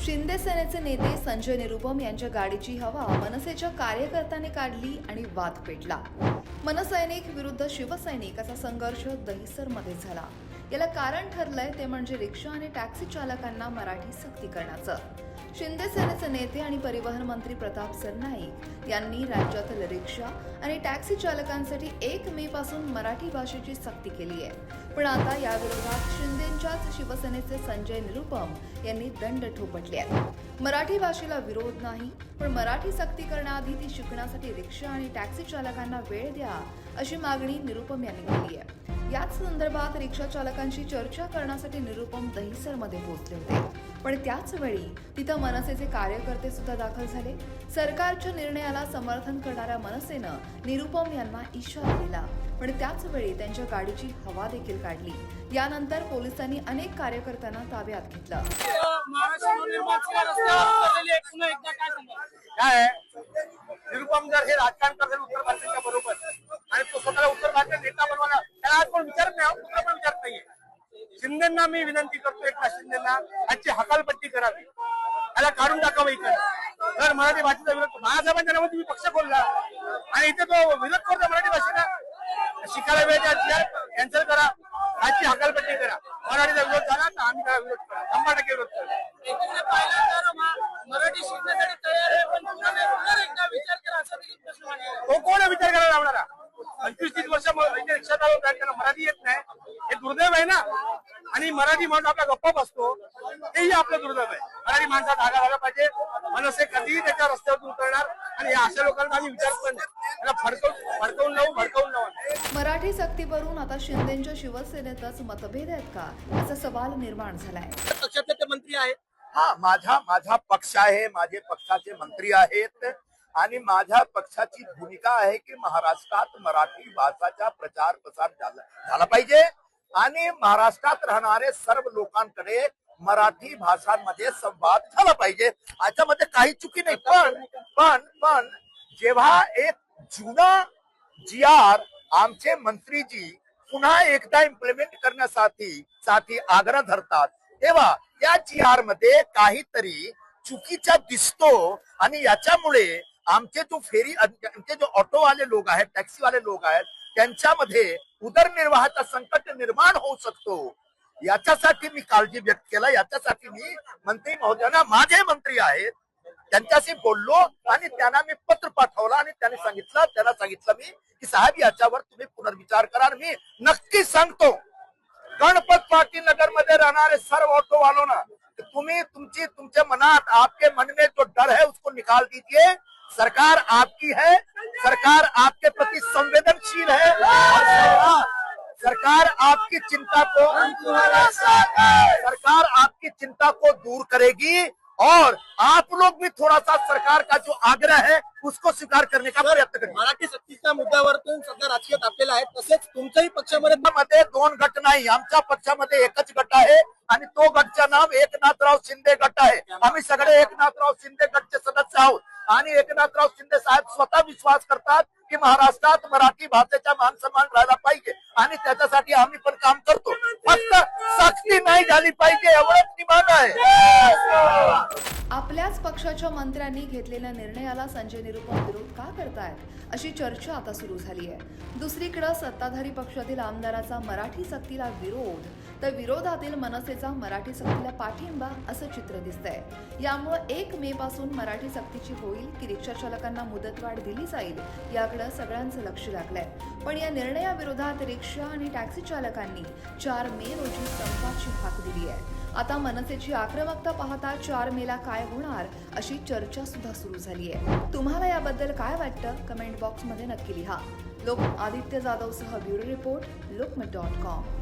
शिंदे सेनेचे नेते संजय निरुपम यांच्या गाडीची हवा मनसेच्या कार्यकर्त्यांनी काढली आणि वाद पेटला. मनसैनिक विरुद्ध शिवसैनिक असा संघर्ष दहिसरमध्ये झाला. याला कारण ठरलंय ते म्हणजे रिक्षा आणि टॅक्सी चालकांना मराठी सक्ती करण्याचं. शिंदे सेनेचे नेते आणि परिवहन मंत्री प्रताप सरनाईक यांनी राज्यातील रिक्षा आणि टॅक्सी चालकांसाठी 1 मे पासून मराठी भाषेची सक्ती केली आहे. पण आता या विरोधात शिंदेंच्याच शिवसेनेचे संजय निरुपम यांनी दंड ठोपटले आहे. मराठी भाषेला विरोध नाही, पण मराठी सक्ती करण्याआधी ती शिकण्यासाठी रिक्षा आणि टॅक्सी चालकांना वेळ द्या अशी मागणी निरुपम यांनी केली आहे. याच संदर्भात रिक्षा चालकांशी चर्चा करण्यासाठी निरुपम दहिसरमध्ये पोहोचले होते. पण त्याच वेळी तिथं मनसेचे कार्यकर्ते सुद्धा दाखल झाले. सरकारच्या निर्णयाला समर्थन करणाऱ्या मनसेनं निरुपम यांना इशारा दिला, पण त्याच वेळी त्यांच्या गाडीची हवा देखील काढली. यानंतर पोलिसांनी अनेक कार्यकर्त्यांना ताब्यात घेतलं. काय निरुपम जर हे राजकारण करतील उत्तर भारताच्या बरोबर आणि तो स्वतःला उत्तर भारतीय नेता बनवायला त्याला आज कोण विचारत नाही, कुठला पण विचारत नाहीये. शिंदेना मी विनंती करतो, एकनाथ शिंदेना आजची हकालपट्टी करावी, त्याला काढून टाकावं इकडे. जर मराठी भाषेचा विरोध महासभांच्या नावाने तुम्ही पक्ष खोलला आणि इथे तो विरोध करतो मराठी भाषेला, शिकायला वेळ द्या, कॅन्सल करा, आजची हकालपट्टी करा. मराठीचा विरोध झाला तर आम्ही त्याला विरोध करा, 100% विरोध करा. मराठी शिकण्यासाठी तयार आहे, पण पुन्हा एकदा विचार करा असा देखील प्रश्न मांडला. तो कोण विचार करायला लावणारा? 25-30 वर्ष रिक्षा चालवत आहेत, त्यांना मराठी येत नाही, हे दुर्दैव आहे ना. आणि मराठी माणूस आपला गप्पा बसतो, तेही आपलं दुर्दैव आहे. मराठी माणसाचा धागा झाला पाहिजे. मनसे कधीही त्याच्या रस्त्यावर उतरणार आणि अशा लोकांना आम्ही विचार पण त्याला भडकवून लावू. मराठी सक्तीवरून आता शिंदेच्या शिवसेनेतच मतभेद आहेत का असा सवाल निर्माण झालाय. पक्षातले ते मंत्री आहेत. हा, माझा पक्ष आहे, माझे पक्षाचे मंत्री आहेत आणि माझ्या पक्षाची भूमिका आहे की महाराष्ट्रात मराठी भाषाचा प्रचार प्रसार झाला पाहिजे आणि महाराष्ट्रात राहणारे सर्व लोकांकडे मराठी भाषांमध्ये संवाद झाला पाहिजे. याच्यामध्ये काही चुकी नाही. पण जेव्हा एक जुना GR आमचे मंत्रीजी पुन्हा एकदा इम्प्लिमेंट करण्यासाठी आग्रह धरतात, तेव्हा या GR मध्ये काहीतरी चुकीचा दिसतो आणि याच्यामुळे आमचे जो ऑटोवाले लोक आहेत, टॅक्सीवाले लोक आहेत, त्यांच्यामध्ये उदरनिर्वाहाचा संकट निर्माण होऊ शकतो. याच्यासाठी मी काळजी व्यक्त केला. याच्यासाठी मी मंत्री महोदयांना, माझे मंत्री आहेत, त्यांच्याशी बोललो आणि त्यांना मी पत्र पाठवलं आणि त्यांना सांगितलं मी की साहेब याच्यावर तुम्ही पुनर्विचार करा. मी नक्की सांगतो गणपत पाटील नगर मध्ये राहणारे सर्व ऑटो वालों ना, तुम्ही तुमच्या मनात, आपके मन में जो डर है उसको निकाल दीजिए. सरकार आपकी है, सरकार आपके प्रति संवेदनशील है और सरकार आपकी चिंता को दूर करेगी और आप लोग भी थोड़ा सा सरकार का जो आग्रह है उसको स्वीकार करने का प्रयत्न करें. मराठी सक्तीच्या मुद्द्यावरतून सध्या राजकीय तापलेला आहे. तसेच तुमच्याही पक्षामध्ये 2 गट नाही, आमच्या पक्षामध्ये एकच गट आहे आणि तो गटचं नाव एकनाथराव शिंदे गट आहे. आम्ही सगळे एकनाथराव शिंदे गटचे सदस्य आहोत आणि एकनाथराव शिंदे साहेब स्वतः विश्वास करतात की महाराष्ट्रात मराठी भाषेचा मान सन्मान राहिला पाहिजे आणि त्याच्यासाठी आम्ही पण काम करतो. फक्त सक्ती नाही झाली पाहिजे एवढंच निभान आहे. आपल्याच पक्षाच्या मंत्र्यांनी घेतलेल्या निर्णयाला संजय निरुपम विरोध का करतायत अशी चर्चा आता सुरू झाली आहे. दुसरीकडे सत्ताधारी पक्षातील आमदाराचा मराठी सक्तीला विरोध तर विरोधातील मनसेचा मराठी सक्तीला पाठिंबा असं चित्र दिसतंय. यामुळे 1 मे पासून मराठी सक्तीची होईल की रिक्षा चालकांना मुदतवाढ दिली जाईल याकडे सगळ्यांचं लक्ष लागलंय. पण या निर्णयाविरोधात रिक्षा आणि टॅक्सी चालकांनी 4 मे रोजी संपाची हाक दिली आहे. आता मनसेची आक्रमकता पाहता 4 मेला काय होणार अशी चर्चा सुद्धा सुरू झाली आहे. तुम्हाला याबद्दल काय वाटतं कमेंट बॉक्समध्ये नक्की लिहा. लोक आदित्य जाधवसह ब्युरो रिपोर्ट, लोकमत.com.